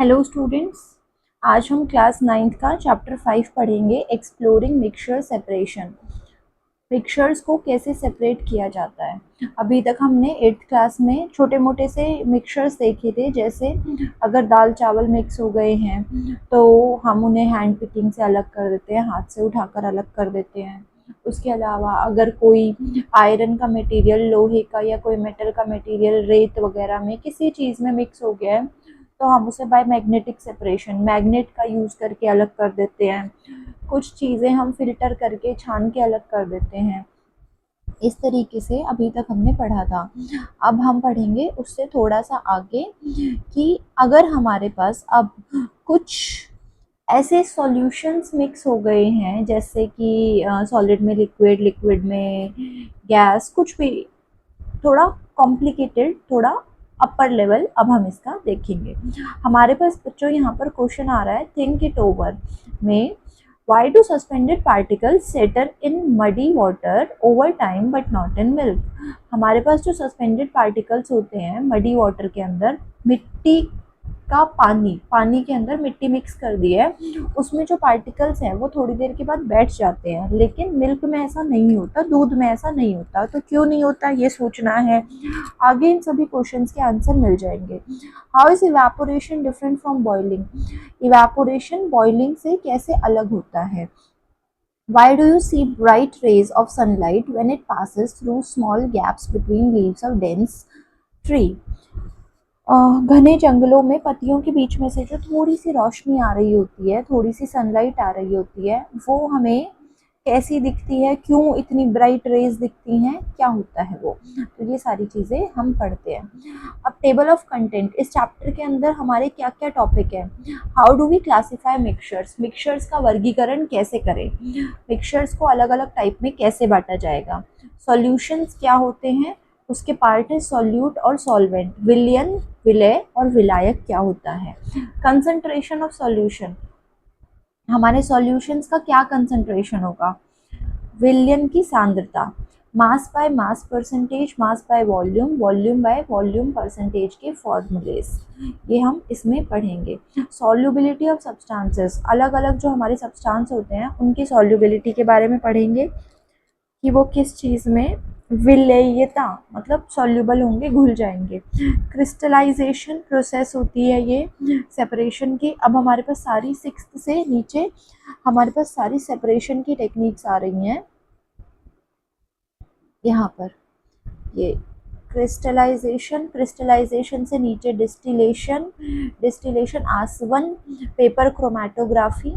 Hello students, आज हम class 9th का चैप्टर 5 पढ़ेंगे, एक्सप्लोरिंग मिक्सचर सेपरेशन। मिक्सचर्स को कैसे सेपरेट किया जाता है। अभी तक हमने 8th क्लास में छोटे मोटे से मिक्सचर्स देखे थे, जैसे अगर दाल चावल मिक्स हो गए हैं तो हम उन्हें हैंड पिकिंग से अलग कर देते हैं, हाथ से उठाकर अलग कर देते हैं। उसके अलावा अगर कोई आयरन का मटेरियल, लोहे का या कोई मेटल का मटेरियल रेत वगैरह में किसी चीज़ में मिक्स हो गया है तो हम उसे बाय मैग्नेटिक सेपरेशन, मैग्नेट का यूज़ करके अलग कर देते हैं। कुछ चीज़ें हम फिल्टर करके छान के अलग कर देते हैं। इस तरीके से अभी तक हमने पढ़ा था। अब हम पढ़ेंगे उससे थोड़ा सा आगे कि अगर हमारे पास अब कुछ ऐसे सॉल्यूशंस मिक्स हो गए हैं, जैसे कि सॉलिड में लिक्विड, लिक्विड में गैस, कुछ भी थोड़ा कॉम्प्लिकेटेड, थोड़ा अपर लेवल, अब हम इसका देखेंगे। हमारे पास बच्चों यहाँ पर क्वेश्चन आ रहा है, थिंक इट ओवर में why do suspended particles settle in muddy water over time but not in milk. हमारे पास जो सस्पेंडेड पार्टिकल्स होते हैं मडी वाटर के अंदर, मिट्टी का पानी के अंदर मिट्टी मिक्स कर दी है, उसमें जो पार्टिकल्स हैं वो थोड़ी देर के बाद बैठ जाते हैं, लेकिन मिल्क में ऐसा नहीं होता, दूध में ऐसा नहीं होता। तो क्यों नहीं होता ये सोचना है। आगे इन सभी क्वेश्चंस के आंसर मिल जाएंगे। How is evaporation different from boiling. Evaporation boiling से कैसे अलग होता है। Why do you see bright rays of sunlight when it passes through small gaps between leaves of dense tree? घने जंगलों में पत्तियों के बीच में से जो थोड़ी सी रोशनी आ रही होती है, थोड़ी सी सनलाइट आ रही होती है, वो हमें कैसी दिखती है, क्यों इतनी ब्राइट रेज दिखती हैं, क्या होता है वो। तो ये सारी चीज़ें हम पढ़ते हैं। अब टेबल ऑफ कंटेंट, इस चैप्टर के अंदर हमारे क्या क्या टॉपिक है। How do we classify mixtures, mixtures का वर्गीकरण कैसे करें, मिक्सचर्स को अलग अलग टाइप में कैसे बांटा जाएगा। सॉल्यूशंस क्या होते हैं, उसके पार्ट है सॉल्यूट और सॉल्वेंट, विलयन, विलय और विलायक क्या होता है। कंसंट्रेशन ऑफ सॉल्यूशन, हमारे सॉल्यूशंस का क्या कंसंट्रेशन होगा। विलयन की सांद्रता, मास by mass percentage, mass by volume, volume by volume percentage के फॉर्मूलेस, ये हम इसमें पढ़ेंगे। सॉल्युबिलिटी ऑफ सब्सटेंसेस, अलग अलग जो हमारे सब्सटेंस होते हैं उनकी सॉल्युबिलिटी के बारे में पढ़ेंगे कि वो किस चीज़ में विलेयता, मतलब सॉल्युबल होंगे, घुल जाएंगे। क्रिस्टलाइजेशन प्रोसेस होती है ये सेपरेशन की। अब हमारे पास सारी 6th से नीचे हमारे पास सारी सेपरेशन की टेक्निक्स आ रही हैं। यहाँ पर ये क्रिस्टलाइजेशन, क्रिस्टलाइजेशन से नीचे डिस्टिलेशन, डिस्टिलेशन आसवन, paper chromatography,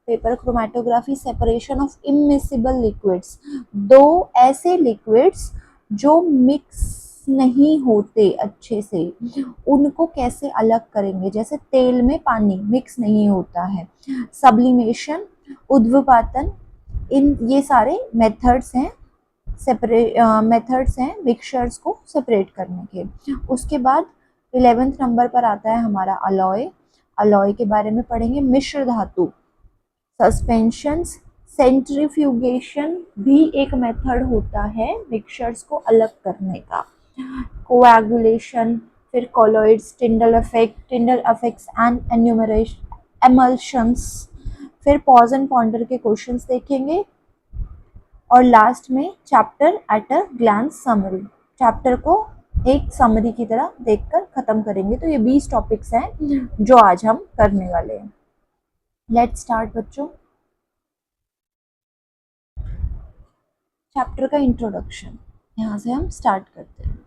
paper chromatography, separation of immiscible liquids, दो ऐसे लिक्विड्स जो मिक्स नहीं होते अच्छे से, उनको कैसे अलग करेंगे। जैसे तेल में पानी मिक्स नहीं होता है। सब्लिमेशन, उद्वपातन, इन ये सारे मेथड्स हैं, मेथड्स हैं मिक्सचर्स को सेपरेट करने के। उसके बाद 11th नंबर पर आता है हमारा अलॉय। अलॉय के बारे में पढ़ेंगे। मिश्र धातु, सस्पेंशंस, सेंट्रीफ्यूगेशन भी एक मेथड होता है मिक्सचर्स को अलग करने का। कोएगुलेशन, फिर colloids, Tyndall effect, Tyndall effects and enumeration, emulsions, फिर पॉज एंड पॉन्डर के क्वेश्चंस देखेंगे, और लास्ट में chapter at a glance summary, chapter को एक समरी की तरह देखकर खत्म करेंगे। तो ये 20 टॉपिक्स हैं जो आज हम करने वाले हैं। लेट्स स्टार्ट बच्चों। चैप्टर का इंट्रोडक्शन यहाँ से हम स्टार्ट करते हैं।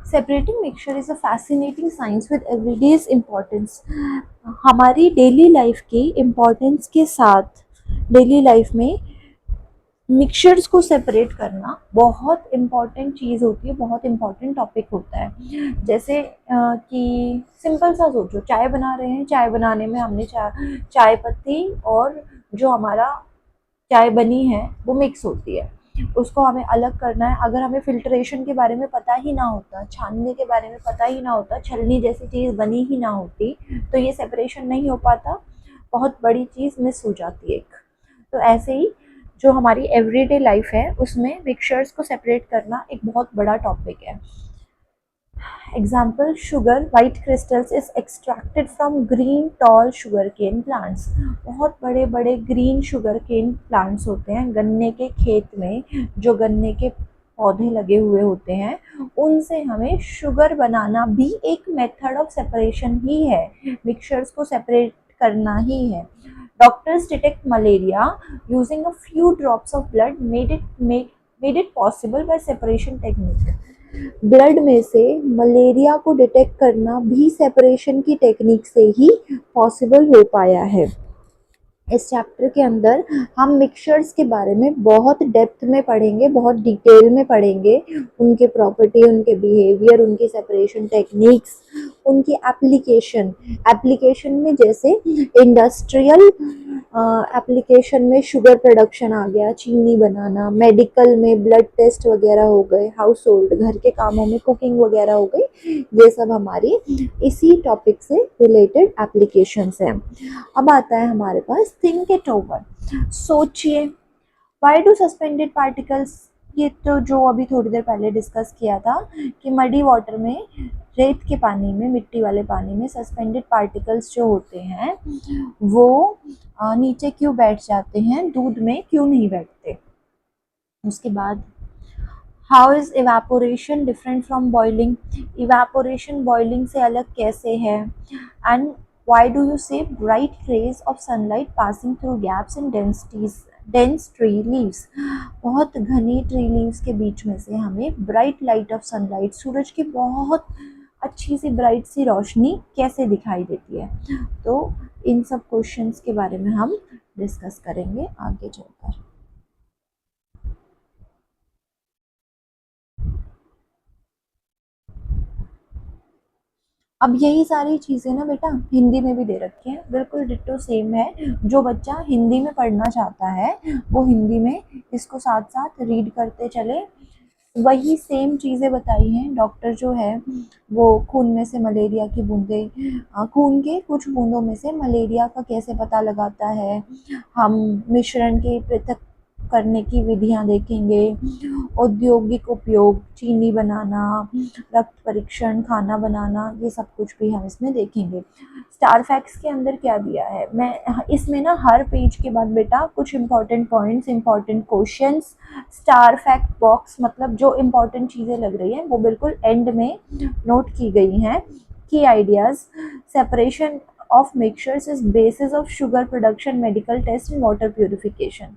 Separating mixture is a fascinating science with everyday importance. हमारी डेली लाइफ की इम्पोर्टेंस के साथ डेली लाइफ में मिक्सचर्स को सेपरेट करना बहुत इम्पॉर्टेंट चीज़ होती है, बहुत इम्पॉर्टेंट टॉपिक होता है। जैसे कि सिंपल सा सोचो, चाय बना रहे हैं, चाय बनाने में हमने चाय पत्ती और जो हमारा चाय बनी है वो मिक्स होती है, उसको हमें अलग करना है। अगर हमें फिल्ट्रेशन के बारे में पता ही ना होता, छानने के बारे में पता ही ना होता, छलनी जैसी चीज़ बनी ही ना होती, तो ये सेपरेशन नहीं हो पाता, बहुत बड़ी चीज़ मिस हो जाती है। तो ऐसे ही जो हमारी एवरीडे लाइफ है उसमें मिक्सचर्स को सेपरेट करना एक बहुत बड़ा टॉपिक है। Example, sugar white crystals is extracted from green tall sugarcane plants. बहुत बड़े बड़े ग्रीन sugarcane plants होते हैं गन्ने के खेत में, जो गन्ने के पौधे लगे हुए होते हैं, उनसे हमें शुगर बनाना भी एक मेथड ऑफ सेपरेशन ही है, मिक्सचर्स को सेपरेट करना ही है. Doctors detect malaria using a few drops of blood made it possible by separation technique. Blood में से मलेरिया को डिटेक्ट करना भी सेपरेशन की टेक्निक से ही पॉसिबल हो पाया है. इस चैप्टर के अंदर हम मिक्सचर्स के बारे में बहुत डेप्थ में पढ़ेंगे, बहुत डिटेल में पढ़ेंगे, उनके प्रॉपर्टी, उनके बिहेवियर, उनकी सेपरेशन टेक्निक्स, उनकी एप्लीकेशन में जैसे इंडस्ट्रियल एप्लीकेशन में शुगर प्रोडक्शन आ गया, चीनी बनाना, मेडिकल में ब्लड टेस्ट वगैरह हो गए, हाउस होल्ड घर के कामों में कुकिंग वगैरह हो गई, ये सब हमारी इसी टॉपिक से रिलेटेड एप्लीकेशंस हैं. अब आता है हमारे पास थिंक इट ओवर, सोचिए. व्हाई डू सस्पेंडेड पार्टिकल्स, ये तो जो अभी थोड़ी देर पहले डिस्कस किया था कि मडी वाटर में, रेत के पानी में, मिट्टी वाले पानी में सस्पेंडेड पार्टिकल्स जो होते हैं वो नीचे क्यों बैठ जाते हैं, दूध में क्यों नहीं बैठते. उसके बाद how is evaporation different from boiling, evaporation boiling से अलग कैसे है. And why do you say bright rays of sunlight passing through gaps in dense tree leaves, बहुत घनी ट्री लीव्स के बीच में से हमें ब्राइट लाइट ऑफ सनलाइट, सूरज की बहुत अच्छी सी ब्राइट सी रोशनी कैसे दिखाई देती है. तो इन सब क्वेश्चंस के बारे में हम डिस्कस करेंगे आगे चलकर. अब यही सारी चीज़ें ना बेटा हिंदी में भी दे रखी हैं, बिल्कुल डिट्टो सेम है. जो बच्चा हिंदी में पढ़ना चाहता है वो हिंदी में इसको साथ साथ रीड करते चले. वही सेम चीज़ें बताई हैं. डॉक्टर जो है वो खून में से मलेरिया की बूंदें, खून के कुछ बूंदों में से मलेरिया का कैसे पता लगाता है. हम मिश्रण के पृथक करने की विधियां देखेंगे, औद्योगिक उपयोग, चीनी बनाना, रक्त परीक्षण, खाना बनाना, ये सब कुछ भी हम इसमें देखेंगे. स्टार फैक्ट्स के अंदर क्या दिया है, मैं इसमें ना हर पेज के बाद बेटा कुछ important points, important questions, star fact box मतलब जो इंपॉर्टेंट चीज़ें लग रही हैं वो बिल्कुल एंड में नोट की गई हैं. की ideas, separation of mixtures is basis of sugar production, medical test and water purification.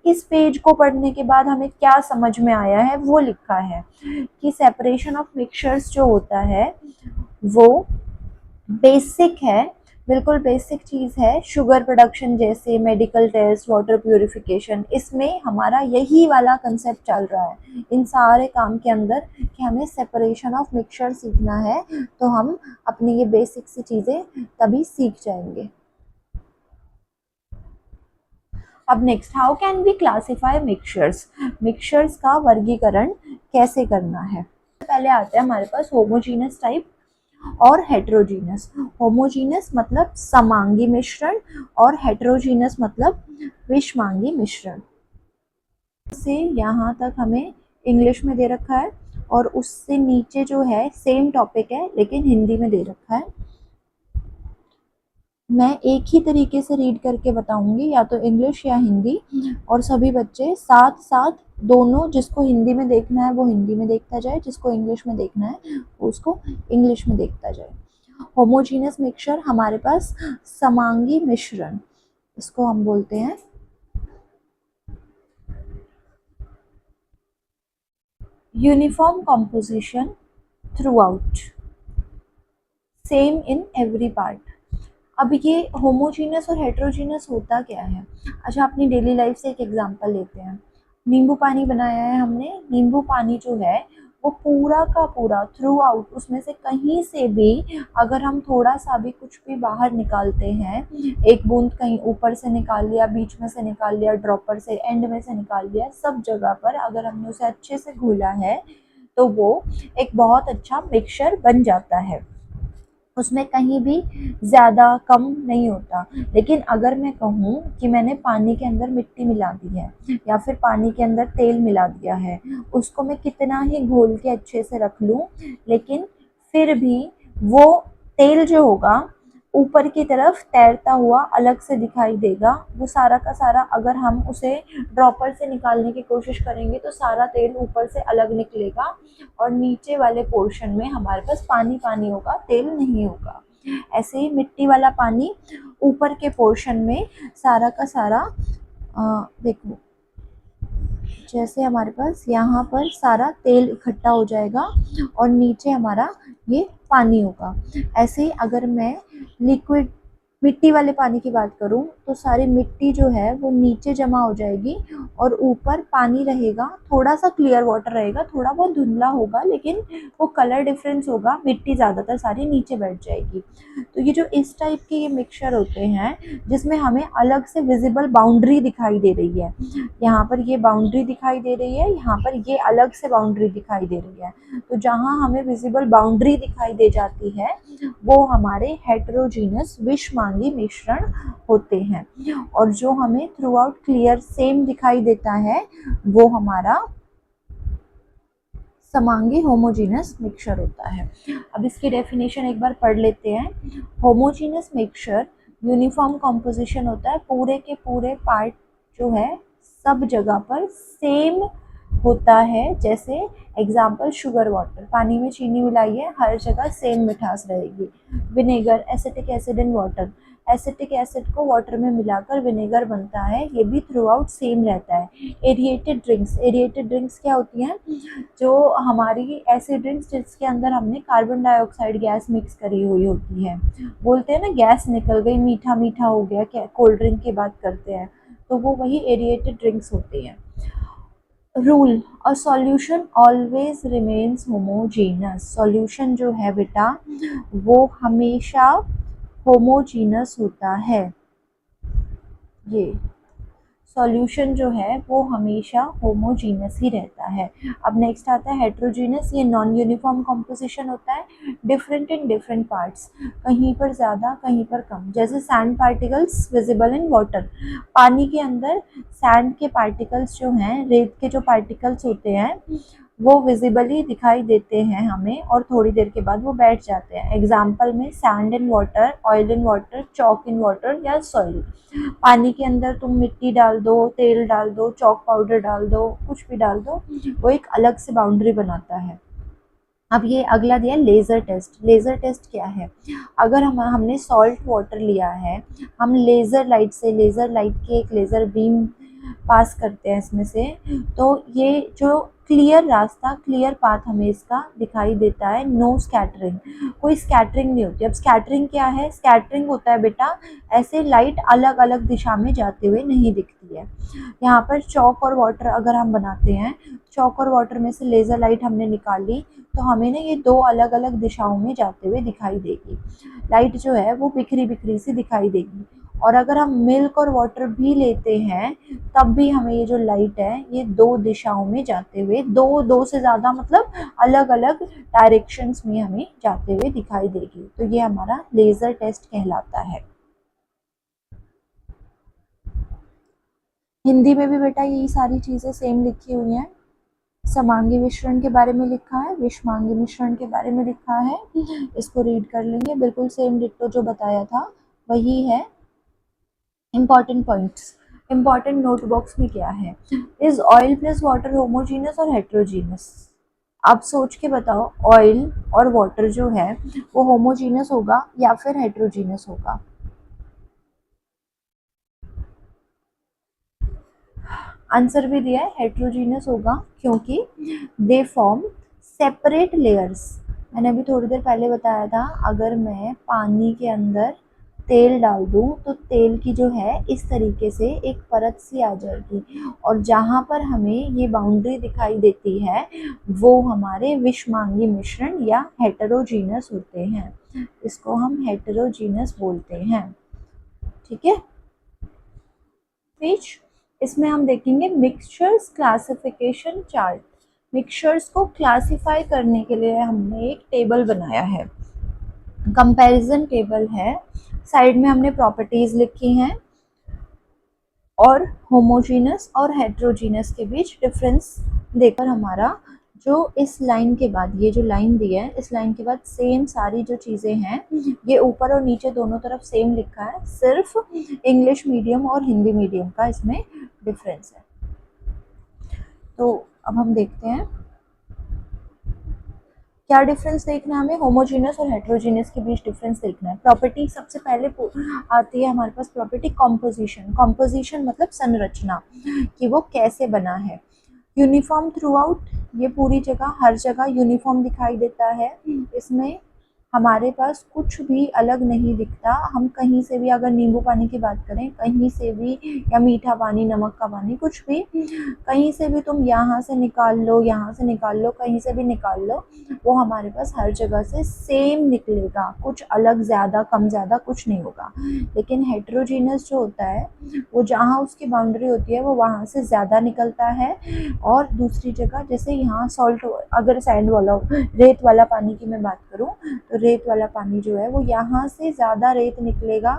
इस पेज को पढ़ने के बाद हमें क्या समझ में आया है वो लिखा है कि सेपरेशन ऑफ मिक्सचर्स जो होता है वो बेसिक है, बिल्कुल बेसिक चीज़ है. शुगर प्रोडक्शन जैसे मेडिकल टेस्ट, वाटर प्यूरिफिकेशन, इसमें हमारा यही वाला कंसेप्ट चल रहा है इन सारे काम के अंदर कि हमें सेपरेशन ऑफ मिक्सचर सीखना है. तो हम अपनी ये बेसिक सी चीज़ें तभी सीख जाएंगे. अब next, how can we classify mixtures, mixtures का वर्गीकरण कैसे करना है. पहले आते हैं हमारे पास होमोजीनस टाइप और हेट्रोजीनस. होमोजीनस मतलब समांगी मिश्रण और हेट्रोजीनस मतलब विषमांगी मिश्रण. से यहाँ तक हमें इंग्लिश में दे रखा है और उससे नीचे जो है सेम टॉपिक है लेकिन हिंदी में दे रखा है. मैं एक ही तरीके से रीड करके बताऊंगी, या तो इंग्लिश या हिंदी, और सभी बच्चे साथ साथ दोनों, जिसको हिंदी में देखना है वो हिंदी में देखता जाए, जिसको इंग्लिश में देखना है उसको इंग्लिश में देखता जाए. होमोजीनस मिक्सचर हमारे पास समांगी मिश्रण, इसको हम बोलते हैं uniform composition through out, same in every part. अब ये होमोजीनस और हेट्रोजीनस होता क्या है. अच्छा, अपनी डेली लाइफ से एक एग्जांपल लेते हैं. नींबू पानी बनाया है हमने. नींबू पानी जो है वो पूरा का पूरा थ्रू आउट, उसमें से कहीं से भी अगर हम थोड़ा सा भी कुछ भी बाहर निकालते हैं, एक बूंद कहीं ऊपर से निकाल लिया, बीच में से निकाल लिया, ड्रॉपर से एंड में से निकाल लिया, सब जगह पर अगर हमने उसे अच्छे से घोला है तो वो एक बहुत अच्छा मिक्सचर बन जाता है. उसमें कहीं भी ज़्यादा कम नहीं होता. लेकिन अगर मैं कहूँ कि मैंने पानी के अंदर मिट्टी मिला दी है या फिर पानी के अंदर तेल मिला दिया है, उसको मैं कितना ही घोल के अच्छे से रख लूँ, लेकिन फिर भी वो तेल जो होगा ऊपर की तरफ तैरता हुआ अलग से दिखाई देगा। वो सारा का सारा अगर हम उसे ड्रॉपर से निकालने की कोशिश करेंगे तो सारा तेल ऊपर से अलग निकलेगा और नीचे वाले पोर्शन में हमारे पास पानी पानी होगा, तेल नहीं होगा। ऐसे ही मिट्टी वाला पानी ऊपर के पोर्शन में सारा का सारा देखो, जैसे हमारे पास यहाँ पर सारा तेल इकट्ठा हो जाएगा और नीचे हमारा ये पानी होगा। ऐसे ही अगर मैं लिक्विड मिट्टी वाले पानी की बात करूँ तो सारी मिट्टी जो है वो नीचे जमा हो जाएगी और ऊपर पानी रहेगा, थोड़ा सा क्लियर वाटर रहेगा, थोड़ा बहुत धुंधला होगा लेकिन वो कलर डिफरेंस होगा, मिट्टी ज़्यादातर सारी नीचे बैठ जाएगी। तो ये जो इस टाइप के ये मिक्सचर होते हैं जिसमें हमें अलग से विजिबल बाउंड्री दिखाई दे रही है, यहाँ पर ये बाउंड्री दिखाई दे रही है, यहाँ पर ये अलग से बाउंड्री दिखाई दे रही है। तो जहाँ हमें विजिबल बाउंड्री दिखाई दे जाती है वो हमारे हेटेरोजीनस विषमांगी मिश्रण होते हैं और जो हमें थ्रू आउट क्लियर सेम दिखाई देता है वो हमारा समांगी होमोजीनस मिक्सचर होता है। अब इसकी डेफिनेशन एक बार पढ़ लेते हैं। होमोजीनस मिक्सचर यूनिफॉर्म कॉम्पोजिशन होता है, पूरे के पूरे पार्ट जो है सब जगह पर सेम होता है। जैसे एग्जाम्पल शुगर वाटर, पानी में चीनी मिलाई है, हर जगह सेम मिठास रहेगी। Vinegar, acetic acid in water, acetic acid को वाटर में मिलाकर विनेगर बनता है, ये भी थ्रू आउट सेम रहता है। एरिएटेड ड्रिंक्स, एरिएटेड ड्रिंक्स क्या होती हैं? जो हमारी ऐसी ड्रिंक्स जिसके अंदर हमने कार्बन डाइऑक्साइड गैस मिक्स करी हुई होती है। बोलते हैं ना गैस निकल गई, मीठा मीठा हो गया, क्या कोल्ड ड्रिंक की बात करते हैं, तो वो वही एरिएटेड ड्रिंक्स होती हैं। Rule, a solution always remains homogeneous, solution जो है बेटा वो हमेशा होमोजीनस होता है। ये सॉल्यूशन जो है वो हमेशा होमोजीनस ही रहता है। अब नेक्स्ट आता है हेट्रोजीनस, ये नॉन यूनिफॉर्म कॉम्पोजिशन होता है, डिफरेंट इन डिफरेंट पार्ट्स, कहीं पर ज़्यादा कहीं पर कम। जैसे sand particles visible in water, पानी के अंदर सैंड के पार्टिकल्स जो हैं, रेत के जो पार्टिकल्स होते हैं वो विजिबली दिखाई देते हैं हमें और थोड़ी देर के बाद वो बैठ जाते हैं। एग्जाम्पल में sand in water, oil in water, chalk in water या सॉइल। पानी के अंदर तुम मिट्टी डाल दो, तेल डाल दो, चॉक पाउडर डाल दो, कुछ भी डाल दो, वो एक अलग से बाउंड्री बनाता है। अब ये अगला दिया लेज़र टेस्ट। लेज़र टेस्ट क्या है? अगर हमने सॉल्ट वाटर लिया है, हम लेज़र लाइट से, लेज़र लाइट की एक लेज़र बीम पास करते हैं इसमें से, तो ये जो क्लियर रास्ता, क्लियर पाथ हमें इसका दिखाई देता है, नो स्कैटरिंग, कोई स्कैटरिंग नहीं होती। अब स्कैटरिंग क्या है? स्कैटरिंग होता है बेटा ऐसे लाइट अलग अलग दिशा में जाते हुए नहीं दिखती है। यहाँ पर चॉक और वाटर अगर हम बनाते हैं, चॉक और वाटर में से लेज़र लाइट हमने निकाली तो हमें ना ये दो अलग अलग दिशाओं में जाते हुए दिखाई देगी। लाइट जो है वो बिखरी बिखरी सी दिखाई देगी। और अगर हम मिल्क और वाटर भी लेते हैं तब भी हमें ये जो लाइट है ये दो दिशाओं में जाते हुए, दो से ज़्यादा मतलब अलग अलग डायरेक्शंस में हमें जाते हुए दिखाई देगी। तो ये हमारा लेज़र टेस्ट कहलाता है। हिंदी में भी बेटा यही सारी चीज़ें सेम लिखी हुई हैं। समांगी मिश्रण के बारे में लिखा है, विषमांगी मिश्रण के बारे में लिखा है, इसको रीड कर लेंगे। बिल्कुल सेम डिट्टो जो बताया था वही है। Important points, important note box में क्या है? Is oil plus water homogeneous और हेट्रोजीनस? आप सोच के बताओ, ऑयल और वाटर जो है वो होमोजीनस होगा या फिर हेट्रोजीनस होगा? आंसर भी दिया है हेट्रोजीनस होगा, क्योंकि दे फॉर्म सेपरेट लेयर्स। मैंने अभी थोड़ी देर पहले बताया था, अगर मैं पानी के अंदर तेल डाल दूं तो तेल की जो है इस तरीके से एक परत सी आ जाएगी और जहाँ पर हमें ये बाउंड्री दिखाई देती है वो हमारे विषमांगी मिश्रण या हेटेरोजीनस होते हैं। इसको हम हेटेरोजीनस बोलते हैं। ठीक है, इसमें हम देखेंगे मिक्सचर्स क्लासिफिकेशन चार्ट। मिक्सचर्स को क्लासिफाई करने के लिए हमने एक टेबल बनाया है, कंपैरिजन टेबल है। साइड में हमने प्रॉपर्टीज लिखी हैं और होमोजीनस और हेट्रोजीनस के बीच डिफरेंस देकर हमारा जो इस लाइन के बाद, ये जो लाइन दी है, इस लाइन के बाद सेम सारी जो चीज़ें हैं, ये ऊपर और नीचे दोनों तरफ सेम लिखा है, सिर्फ इंग्लिश मीडियम और हिंदी मीडियम का इसमें डिफरेंस है। तो अब हम देखते हैं क्या डिफरेंस देखना है हमें, होमोजीनियस और हेट्रोजीनियस के बीच डिफरेंस देखना है। प्रॉपर्टी सबसे पहले आती है हमारे पास प्रॉपर्टी कॉम्पोजिशन। कॉम्पोजिशन मतलब संरचना, कि वो कैसे बना है। यूनिफॉर्म थ्रू आउट, ये पूरी जगह, हर जगह यूनिफॉर्म दिखाई देता है। इसमें हमारे पास कुछ भी अलग नहीं दिखता। हम कहीं से भी, अगर नींबू पानी की बात करें, कहीं से भी, या मीठा पानी, नमक का पानी, कुछ भी, कहीं से भी तुम यहाँ से निकाल लो, यहाँ से निकाल लो, कहीं से भी निकाल लो, वो हमारे पास हर जगह से सेम निकलेगा। कुछ अलग, ज़्यादा कम ज़्यादा कुछ नहीं होगा। लेकिन हेट्रोजीनियस जो होता है, वो जहाँ उसकी बाउंड्री होती है वो वहाँ से ज़्यादा निकलता है। और दूसरी जगह, जैसे यहाँ सॉल्ट, अगर सैंड वाला, रेत वाला पानी की मैं बात करूँ, तो रेत वाला पानी जो है वो यहाँ से ज़्यादा रेत निकलेगा,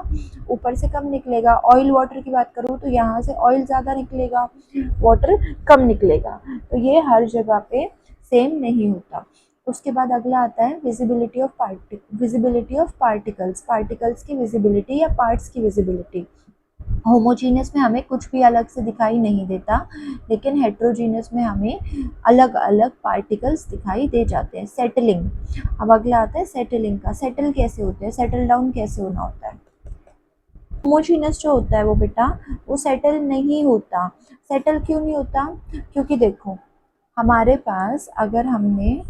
ऊपर से कम निकलेगा। ऑयल वाटर की बात करूँ तो यहाँ से ऑयल ज़्यादा निकलेगा, वाटर कम निकलेगा। तो ये हर जगह पे सेम नहीं होता। उसके बाद अगला आता है विजिबिलिटी ऑफ पार्टिकल्स। पार्टिकल्स की विजिबिलिटी या पार्ट्स की विजिबिलिटी। होमोजीनियस में हमें कुछ भी अलग से दिखाई नहीं देता, लेकिन हेट्रोजीनियस में हमें अलग अलग पार्टिकल्स दिखाई दे जाते हैं। सेटलिंग, अब अगला आता है सेटलिंग का। सेटल कैसे होते हैं, सेटल डाउन कैसे होना होता है। होमोजीनियस जो होता है वो बेटा, वो सेटल नहीं होता। सेटल क्यों नहीं होता, क्योंकि देखो हमारे पास, अगर हमने,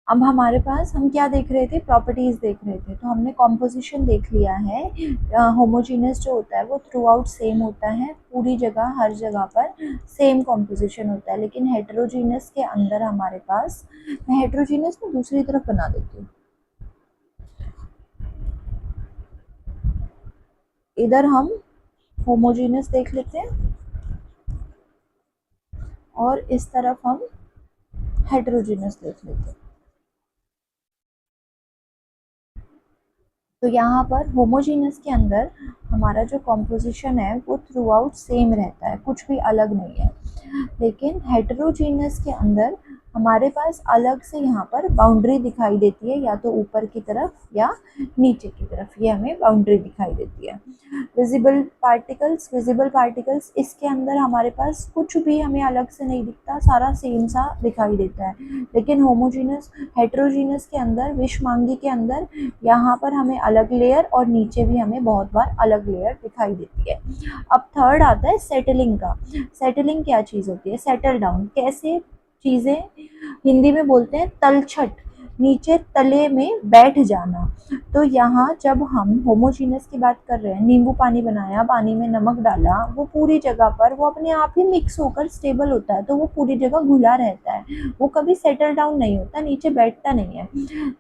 अब हमारे पास, हम क्या देख रहे थे, प्रॉपर्टीज देख रहे थे, तो हमने कॉम्पोजिशन देख लिया है। होमोजीनियस जो होता है वो थ्रू आउट सेम होता है, पूरी जगह, हर जगह पर सेम कॉम्पोजिशन होता है। लेकिन हेट्रोजीनियस के अंदर हमारे पास, मैं हेट्रोजीनियस में दूसरी तरफ बना देती हूँ, इधर हम होमोजीनियस देख लेते हैं और इस तरफ हम हेट्रोजीनियस देख लेते हैं। तो यहाँ पर होमोजीनियस के अंदर हमारा जो कॉम्पोजिशन है वो थ्रू आउट सेम रहता है, कुछ भी अलग नहीं है। लेकिन हेट्रोजीनियस के अंदर हमारे पास अलग से यहाँ पर बाउंड्री दिखाई देती है, या तो ऊपर की तरफ या नीचे की तरफ, ये हमें बाउंड्री दिखाई देती है। विजिबल पार्टिकल्स, इसके अंदर हमारे पास कुछ भी हमें अलग से नहीं दिखता, सारा सेम सा दिखाई देता है। लेकिन हेट्रोजीनियस के अंदर, विषमांगी के अंदर, यहाँ पर हमें अलग लेयर और नीचे भी हमें बहुत बार अलग लेयर दिखाई देती है। अब थर्ड आता है सेटलिंग का। सेटलिंग क्या चीज़ होती है, सेटल डाउन, कैसे चीज़ें, हिंदी में बोलते हैं तलछट, नीचे तले में बैठ जाना। तो यहाँ जब हम होमोजीनियस की बात कर रहे हैं, नींबू पानी बनाया, पानी में नमक डाला, वो पूरी जगह पर वो अपने आप ही मिक्स होकर स्टेबल होता है, तो वो पूरी जगह घुला रहता है, वो कभी सेटल डाउन नहीं होता, नीचे बैठता नहीं है।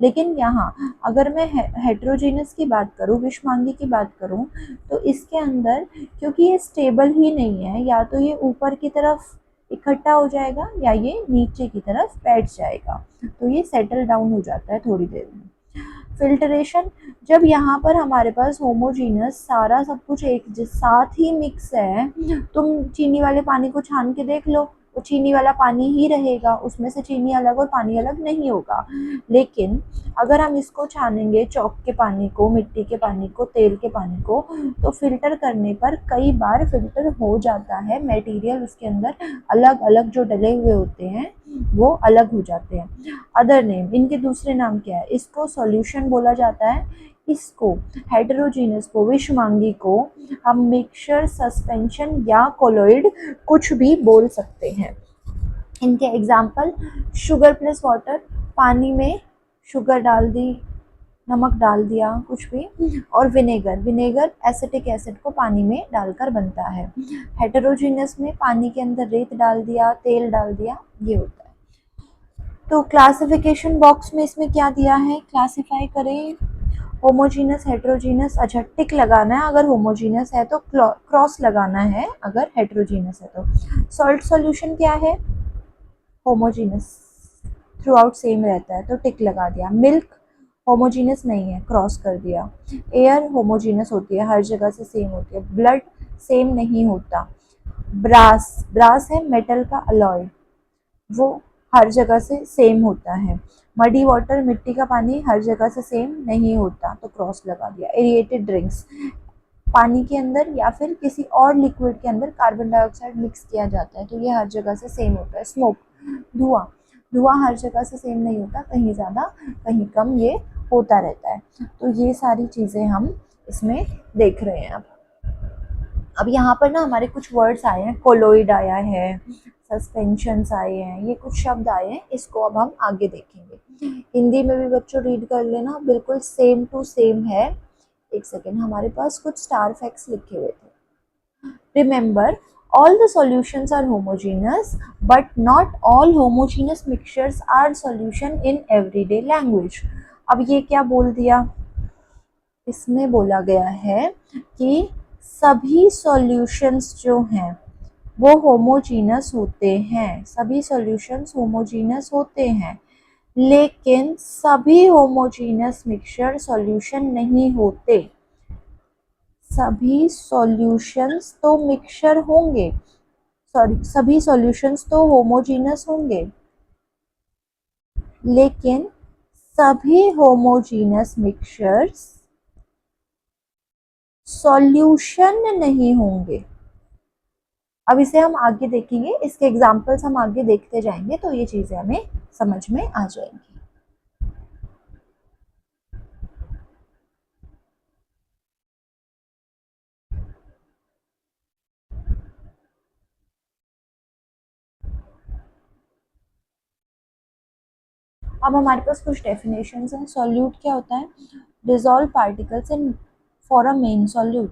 लेकिन यहाँ अगर मैं हेट्रोजीनियस की बात करूँ, विषमांगी की बात करूँ, तो इसके अंदर, क्योंकि ये स्टेबल ही नहीं है, या तो ये ऊपर की तरफ इकट्ठा हो जाएगा या ये नीचे की तरफ बैठ जाएगा, तो ये सेटल डाउन हो जाता है थोड़ी देर में। फिल्टरेशन, जब यहाँ पर हमारे पास होमोजीनियस सारा सब कुछ एक साथ ही मिक्स है, तुम चीनी वाले पानी को छान के देख लो, वो चीनी वाला पानी ही रहेगा, उसमें से चीनी अलग और पानी अलग नहीं होगा। लेकिन अगर हम इसको छानेंगे, चौक के पानी को, मिट्टी के पानी को, तेल के पानी को, तो फिल्टर करने पर कई बार फिल्टर हो जाता है, मटेरियल उसके अंदर अलग अलग जो डले हुए होते हैं वो अलग हो जाते हैं। अदर नेम, इनके दूसरे नाम क्या है, इसको सॉल्यूशन बोला जाता है, इसको हेटेरोजीनियस को, विषमांगी को हम मिक्सचर, सस्पेंशन या कोलोइड कुछ भी बोल सकते हैं। इनके एग्जाम्पल, शुगर प्लस वाटर, पानी में शुगर डाल दी, नमक डाल दिया, कुछ भी, और विनेगर एसिटिक एसिड को पानी में डालकर बनता है। हेटेरोजीनियस में पानी के अंदर रेत डाल दिया, तेल डाल दिया, ये होता है। तो क्लासिफिकेशन बॉक्स में इसमें क्या दिया है, क्लासिफाई करें होमोजीनियस, हेट्रोजीनियस। अच्छा, टिक लगाना है अगर होमोजीनियस है तो, क्रॉस लगाना है अगर हेट्रोजीनियस है तो। सॉल्ट सॉल्यूशन क्या है, होमोजीनियस, थ्रू आउट सेम रहता है तो टिक लगा दिया। मिल्क होमोजीनियस नहीं है, क्रॉस कर दिया। एयर होमोजीनियस होती है, हर जगह से सेम होती है। ब्लड सेम नहीं होता। ब्रास है मेटल का अलॉय, वो हर जगह से सेम होता है। मडी वाटर, मिट्टी का पानी हर जगह से सेम नहीं होता, तो क्रॉस लगा दिया। एरिएटेड ड्रिंक्स, पानी के अंदर या फिर किसी और लिक्विड के अंदर कार्बन डाइऑक्साइड मिक्स किया जाता है, तो ये हर जगह से सेम होता है। स्मोक, धुआं, धुआं हर जगह से सेम नहीं होता, कहीं ज़्यादा कहीं कम ये होता रहता है। तो ये सारी चीज़ें हम इसमें देख रहे हैं। अब यहाँ पर ना हमारे कुछ वर्ड्स आए हैं, कोलोइड आया है, सस्पेंशंस आए हैं, ये कुछ शब्द आए हैं, इसको अब हम आगे देखेंगे। हिंदी में भी बच्चों रीड कर लेना, बिल्कुल सेम टू सेम है। एक सेकेंड, हमारे पास कुछ स्टार फैक्ट्स लिखे हुए थे। Remember, all the solutions are homogeneous, but not all homogeneous mixtures are solution in everyday language. अब ये क्या बोल दिया, इसमें बोला गया है कि सभी सॉल्यूशंस जो हैं वो होमोजीनस होते हैं, सभी सॉल्यूशंस होमोजीनस होते हैं, लेकिन सभी होमोजीनस मिक्सचर सॉल्यूशन नहीं होते। सभी सॉल्यूशंस तो मिक्सचर होंगे, सॉरी सभी सॉल्यूशंस तो होमोजीनस होंगे, लेकिन सभी होमोजीनस मिक्सचर्स सॉल्यूशन नहीं होंगे। अब इसे हम आगे देखेंगे, इसके एग्जांपल्स हम आगे देखते जाएंगे, तो ये चीज़ें हमें समझ में आ जाएंगी। अब हमारे पास कुछ डेफिनेशंस हैं। सॉल्यूट क्या होता है? Dissolve particles in for a main solute.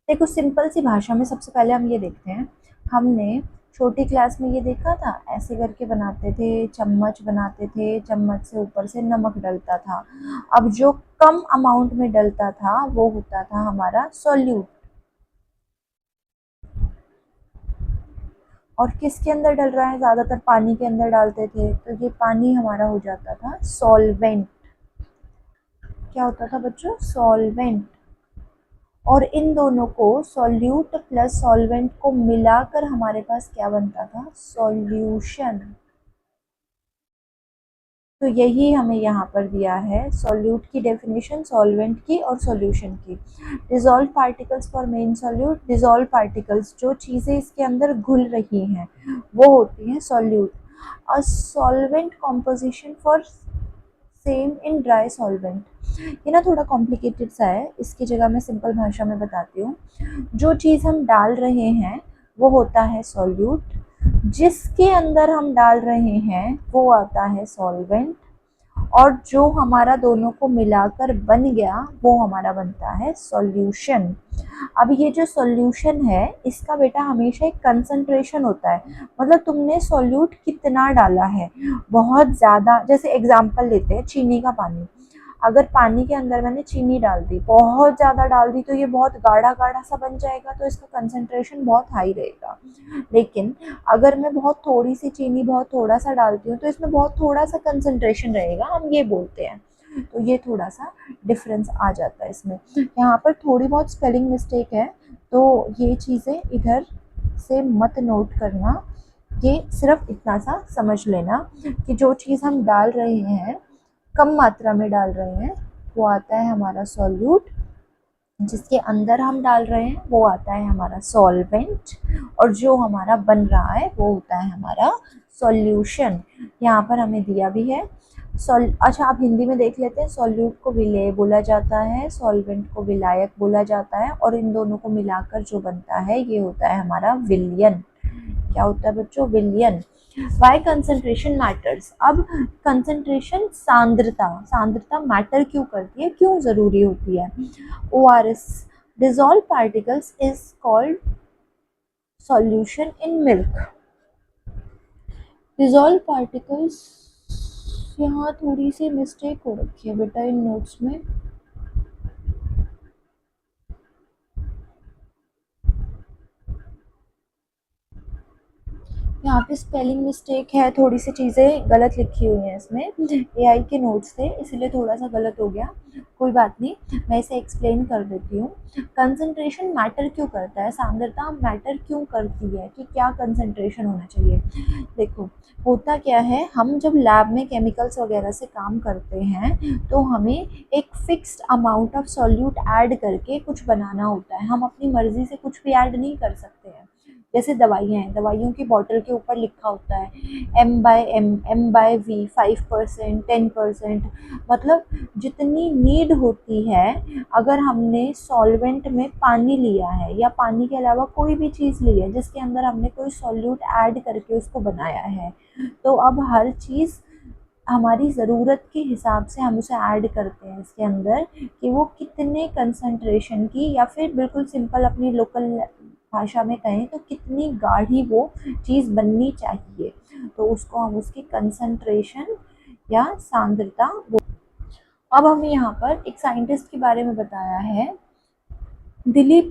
देखो सिंपल सी भाषा में सबसे पहले हम ये देखते हैं, हमने छोटी क्लास में ये देखा था, ऐसे करके बनाते थे, चम्मच बनाते थे, चम्मच से ऊपर से नमक डलता था। अब जो कम अमाउंट में डलता था वो होता था हमारा सॉल्यूट, और किसके अंदर डल रहा है? ज़्यादातर पानी के अंदर डालते थे, तो ये पानी हमारा हो जाता था सॉल्वेंट। क्या होता था बच्चों? सॉल्वेंट। और इन दोनों को, सॉल्यूट प्लस सॉल्वेंट को मिलाकर हमारे पास क्या बनता था? सॉल्यूशन। तो यही हमें यहाँ पर दिया है, सॉल्यूट की डेफिनेशन, सॉल्वेंट की और सॉल्यूशन की। Dissolve particles for main solute, dissolve particles जो चीज़ें इसके अंदर घुल रही हैं वो होती हैं सॉल्यूट। और solvent composition for same in dry solvent. ये ना थोड़ा कॉम्प्लिकेटेड सा है, इसकी जगह मैं सिंपल भाषा में बताती हूँ। जो चीज़ हम डाल रहे हैं वो होता है सॉल्यूट, जिसके अंदर हम डाल रहे हैं वो आता है सॉल्वेंट, और जो हमारा दोनों को मिलाकर बन गया वो हमारा बनता है सॉल्यूशन। अब ये जो सॉल्यूशन है इसका बेटा हमेशा एक कंसंट्रेशन होता है, मतलब तुमने सॉल्यूट कितना डाला है। बहुत ज़्यादा, जैसे एग्जांपल लेते हैं चीनी का पानी, अगर पानी के अंदर मैंने चीनी डाल दी, बहुत ज़्यादा डाल दी, तो ये बहुत गाढ़ा गाढ़ा सा बन जाएगा, तो इसका कंसंट्रेशन बहुत हाई रहेगा। लेकिन अगर मैं बहुत थोड़ी सी चीनी बहुत थोड़ा सा डालती हूँ तो इसमें बहुत थोड़ा सा कंसंट्रेशन रहेगा, हम ये बोलते हैं। तो ये थोड़ा सा डिफरेंस आ जाता है इसमें। यहाँ पर थोड़ी बहुत स्पेलिंग मिस्टेक है, तो ये चीज़ें इधर से मत नोट करना, ये सिर्फ इतना सा समझ लेना कि जो चीज़ हम डाल रहे हैं, कम मात्रा में डाल रहे हैं, वो आता है हमारा सॉल्यूट, जिसके अंदर हम डाल रहे हैं वो आता है हमारा सॉल्वेंट, और जो हमारा बन रहा है वो होता है हमारा सॉल्यूशन। यहाँ पर हमें दिया भी है अच्छा आप हिंदी में देख लेते हैं। सॉल्यूट को विलेय बोला जाता है, सॉल्वेंट को विलायक बोला जाता है, और इन दोनों को मिलाकर जो बनता है ये होता है हमारा विलयन। क्या होता है बच्चों? विलयन। Why concentration matters. अब कंसंट्रेशन, सांद्रता, सांद्रता मैटर क्यों करती है, क्यों ज़रूरी होती है? ORS, dissolved particles is called solution in milk. dissolved particles, यहाँ थोड़ी सी मिस्टेक हो रखी है बेटा इन नोट्स में। यहाँ पे स्पेलिंग मिस्टेक है, थोड़ी सी चीज़ें गलत लिखी हुई हैं इसमें, एआई के नोट्स थे इसलिए थोड़ा सा गलत हो गया, कोई बात नहीं, मैं इसे एक्सप्लेन कर देती हूँ। कंसंट्रेशन मैटर क्यों करता है, सांद्रता मैटर क्यों करती है, कि क्या कंसंट्रेशन होना चाहिए। देखो होता क्या है, हम जब लैब में केमिकल्स वगैरह से काम करते हैं तो हमें एक fixed amount of solute add करके कुछ बनाना होता है, हम अपनी मर्ज़ी से कुछ भी ऐड नहीं कर सकते हैं। जैसे दवाइयाँ हैं, दवाइयों की बॉटल के ऊपर लिखा होता है M/V 5%, 10%, मतलब जितनी नीड होती है। अगर हमने सॉल्वेंट में पानी लिया है या पानी के अलावा कोई भी चीज़ ली है जिसके अंदर हमने कोई सॉल्यूट ऐड करके उसको बनाया है, तो अब हर चीज़ हमारी ज़रूरत के हिसाब से हम उसे ऐड करते हैं इसके अंदर, कि वो कितने कंसंट्रेशन की, या फिर बिल्कुल सिंपल अपनी लोकल भाषा में कहें तो कितनी गाढ़ी वो चीज़ बननी चाहिए, तो उसको हम उसकी कंसंट्रेशन या सांद्रता। अब हमें यहाँ पर एक साइंटिस्ट के बारे में बताया है, दिलीप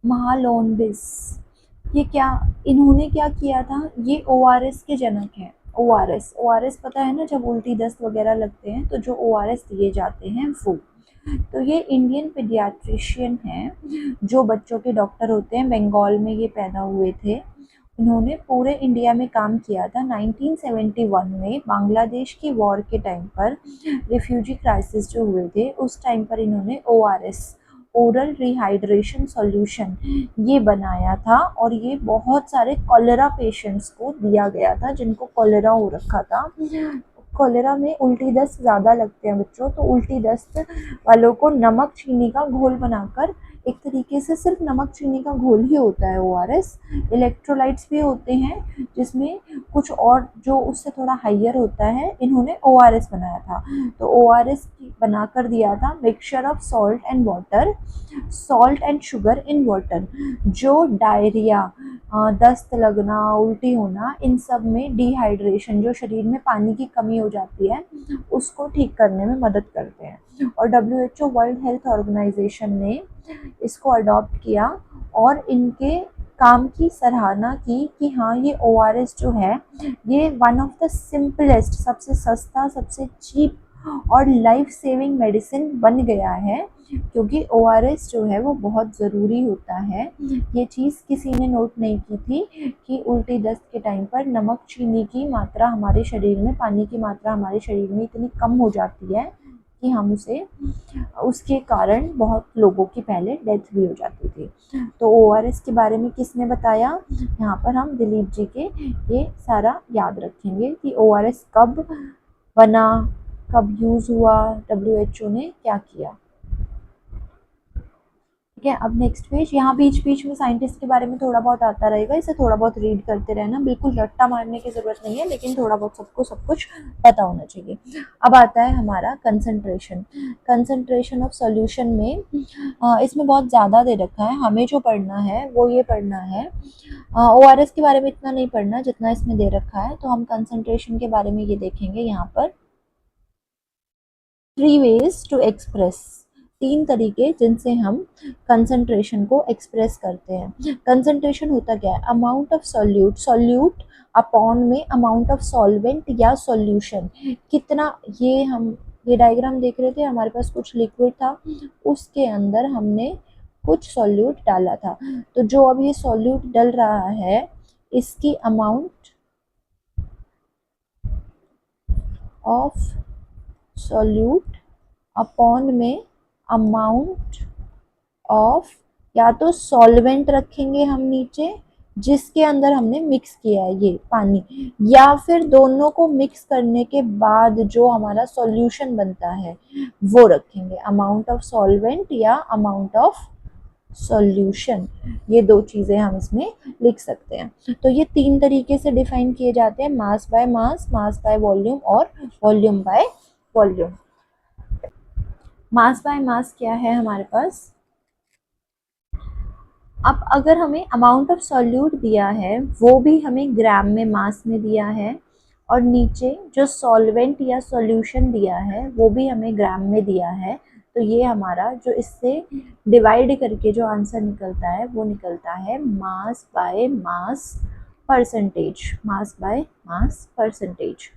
महालोनबिस। ये क्या, इन्होंने क्या किया था, ये ओआरएस के जनक हैं। ओआरएस पता है ना, जब उल्टी दस्त वगैरह लगते हैं तो जो ओआरएस दिए जाते हैं वो। तो ये इंडियन पीडियाट्रिशियन हैं, जो बच्चों के डॉक्टर होते हैं, बंगाल में ये पैदा हुए थे। इन्होंने पूरे इंडिया में काम किया था। 1971 में बांग्लादेश की वॉर के टाइम पर, रिफ्यूजी क्राइसिस जो हुए थे उस टाइम पर, इन्होंने ओआरएस, ओरल रिहाइड्रेशन सॉल्यूशन, ये बनाया था, और ये बहुत सारे कॉलेरा पेशेंट्स को दिया गया था जिनको कॉलेरा हो रखा था। कॉलेरा में उल्टी दस्त ज़्यादा लगते हैं बच्चों, तो उल्टी दस्त वालों को नमक चीनी का घोल बनाकर, एक तरीके से सिर्फ नमक चीनी का घोल ही होता है ओआरएस, इलेक्ट्रोलाइट्स भी होते हैं जिसमें कुछ और जो उससे थोड़ा हाइयर होता है, इन्होंने ओआरएस बनाया था। तो ओआरएस बनाकर दिया था, mixture of salt and water, salt and sugar in water, जो डायरिया, दस्त लगना, उल्टी होना, इन सब में डिहाइड्रेशन, जो शरीर में पानी की कमी हो जाती है उसको ठीक करने में मदद करते हैं। और WHO वर्ल्ड हेल्थ ऑर्गेनाइजेशन ने इसको अडॉप्ट किया और इनके काम की सराहना की कि हाँ, ये ओआरएस जो है ये वन ऑफ द सिंपलेस्ट, सबसे सस्ता, सबसे चीप और लाइफ सेविंग मेडिसिन बन गया है, क्योंकि ओआरएस जो है वो बहुत ज़रूरी होता है। ये चीज़ किसी ने नोट नहीं की थी कि उल्टी दस्त के टाइम पर नमक चीनी की मात्रा हमारे शरीर में, पानी की मात्रा हमारे शरीर में इतनी कम हो जाती है कि हम उसे, उसके कारण बहुत लोगों की पहले डेथ भी हो जाती थी। तो ओआरएस के बारे में किसने बताया, यहाँ पर हम दिलीप जी के ये सारा याद रखेंगे कि ओआरएस कब बना, कब यूज़ हुआ, WHO ने क्या किया। ठीक है, अब नेक्स्ट पेज। यहाँ बीच बीच में साइंटिस्ट के बारे में थोड़ा बहुत आता रहेगा, इसे थोड़ा बहुत रीड करते रहना, बिल्कुल रट्टा मारने की ज़रूरत नहीं है, लेकिन थोड़ा बहुत सबको सब कुछ पता होना चाहिए। अब आता है हमारा कंसंट्रेशन। कंसंट्रेशन ऑफ सॉल्यूशन में इसमें बहुत ज़्यादा दे रखा है, हमें जो पढ़ना है वो ये पढ़ना है, ओआरएस के बारे में इतना नहीं पढ़ना जितना इसमें दे रखा है। तो हम कंसंट्रेशन के बारे में ये देखेंगे यहाँ पर, 3 ways टू एक्सप्रेस, 3 तरीके जिनसे हम कंसंट्रेशन को एक्सप्रेस करते हैं। कंसंट्रेशन होता क्या है, amount of solute, solute upon में अमाउंट ऑफ सॉल्वेंट या सॉल्यूशन, कितना, ये हम ये डायग्राम देख रहे थे, हमारे पास कुछ लिक्विड था, उसके अंदर हमने कुछ सॉल्यूट डाला था, तो जो अब ये सॉल्यूट डल रहा है इसकी अमाउंट ऑफ सॉल्यूट अपॉन में अमाउंट ऑफ, या तो सॉल्वेंट रखेंगे हम नीचे जिसके अंदर हमने मिक्स किया है ये पानी, या फिर दोनों को मिक्स करने के बाद जो हमारा सॉल्यूशन बनता है वो रखेंगे, अमाउंट ऑफ सॉल्वेंट या अमाउंट ऑफ सॉल्यूशन, ये 2 चीज़ें हम इसमें लिख सकते हैं। तो ये 3 तरीके से डिफाइन किए जाते हैं, mass by mass, mass by volume और volume by volume. Mass by mass क्या है हमारे पास, अब अगर हमें अमाउंट ऑफ सॉल्यूट दिया है वो भी हमें ग्राम में, मास में दिया है, और नीचे जो सॉल्वेंट या सॉल्यूशन दिया है वो भी हमें ग्राम में दिया है, तो ये हमारा जो इससे डिवाइड करके जो आंसर निकलता है वो निकलता है मास by mass percentage, mass by mass percentage.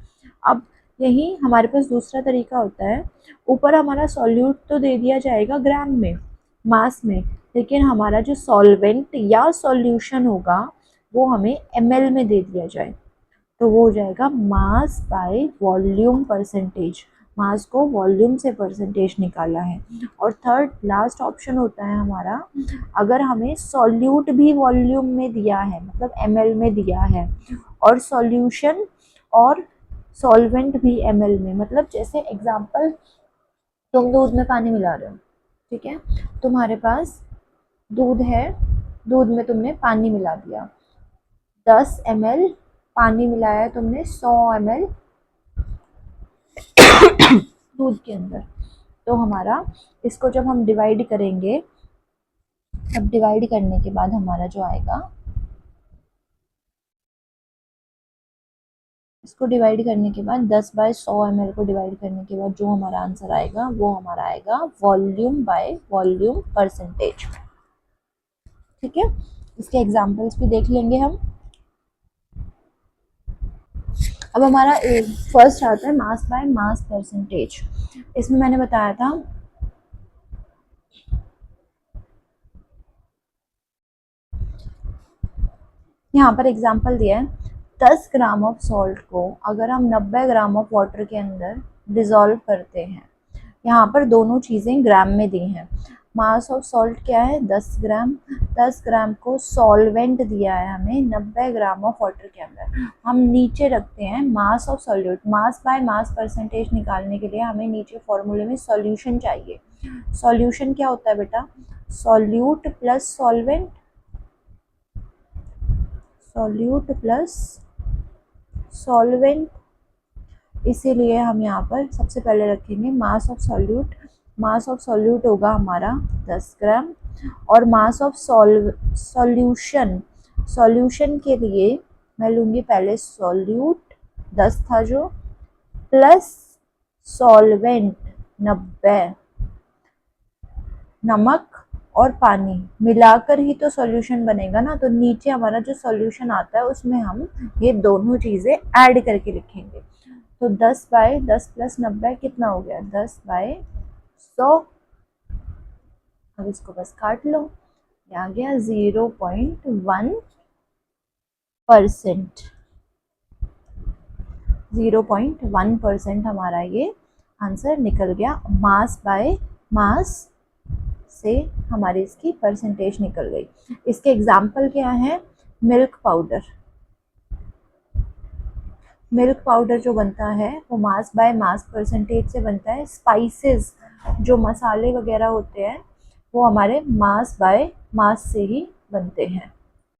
अब यही हमारे पास दूसरा तरीका होता है, ऊपर हमारा सॉल्यूट तो दे दिया जाएगा ग्राम में, मास में, लेकिन हमारा जो सॉल्वेंट या सॉल्यूशन होगा वो हमें ml में दे दिया जाए, तो वो हो जाएगा मास बाय वॉल्यूम परसेंटेज, मास को वॉल्यूम से परसेंटेज निकाला है। और थर्ड लास्ट ऑप्शन होता है हमारा, अगर हमें सॉल्यूट भी वॉल्यूम में दिया है, मतलब ml में दिया है, और सॉल्यूशन और सॉल्वेंट भी ml में, मतलब जैसे एग्जांपल तुम दूध में पानी मिला रहे हो, ठीक है, तुम्हारे पास दूध है, दूध में तुमने पानी मिला दिया, 10 ml पानी मिलाया है तुमने 100 ml दूध के अंदर, तो हमारा इसको जब हम डिवाइड करेंगे, अब डिवाइड करने के बाद हमारा जो आएगा, इसको डिवाइड करने के बाद 10 बाय 100 ml को डिवाइड करने के बाद जो हमारा आंसर आएगा वो हमारा आएगा वॉल्यूम बाय वॉल्यूम परसेंटेज। ठीक है, इसके एग्जांपल्स भी देख लेंगे हम। अब हमारा फर्स्ट आता है मास बाय मास परसेंटेज। इसमें मैंने बताया था यहाँ पर एग्जांपल दिया है, 10 ग्राम ऑफ सॉल्ट को अगर हम 90 ग्राम ऑफ वाटर के अंदर डिसॉल्व करते हैं, यहाँ पर दोनों चीज़ें ग्राम में दी हैं। मास ऑफ सॉल्ट क्या है 10 ग्राम, 10 ग्राम को सॉल्वेंट दिया है हमें 90 ग्राम ऑफ वाटर के अंदर। हम नीचे रखते हैं mass of solute, mass by mass percentage निकालने के लिए हमें नीचे फॉर्मूले में सॉल्यूशन चाहिए। सॉल्यूशन क्या होता है बेटा, solute plus solvent, solute plus solvent, इसीलिए हम यहाँ पर सबसे पहले रखेंगे mass of solute. Mass of solute होगा हमारा 10 ग्राम, और मास ऑफ सॉल्यूशन, सॉल्यूशन के लिए मैं लूँगी पहले सॉल्यूट 10 था जो, प्लस सॉल्वेंट 90, नमक और पानी मिलाकर ही तो सॉल्यूशन बनेगा ना, तो नीचे हमारा जो सॉल्यूशन आता है उसमें हम ये दोनों चीज़ें ऐड करके लिखेंगे। तो 10 बाय 10 प्लस 90 कितना हो गया, 10 बाय 100। अब इसको बस काट लो, ये आ गया 0.1%, 0.1% हमारा ये आंसर निकल गया। मास बाय मास से हमारी इसकी परसेंटेज निकल गई। इसके एग्जाम्पल क्या है, मिल्क पाउडर, मिल्क पाउडर जो बनता है वो मास बाय मास परसेंटेज से बनता है। स्पाइसेस जो मसाले वगैरह होते हैं वो हमारे मास बाय मास से ही बनते हैं।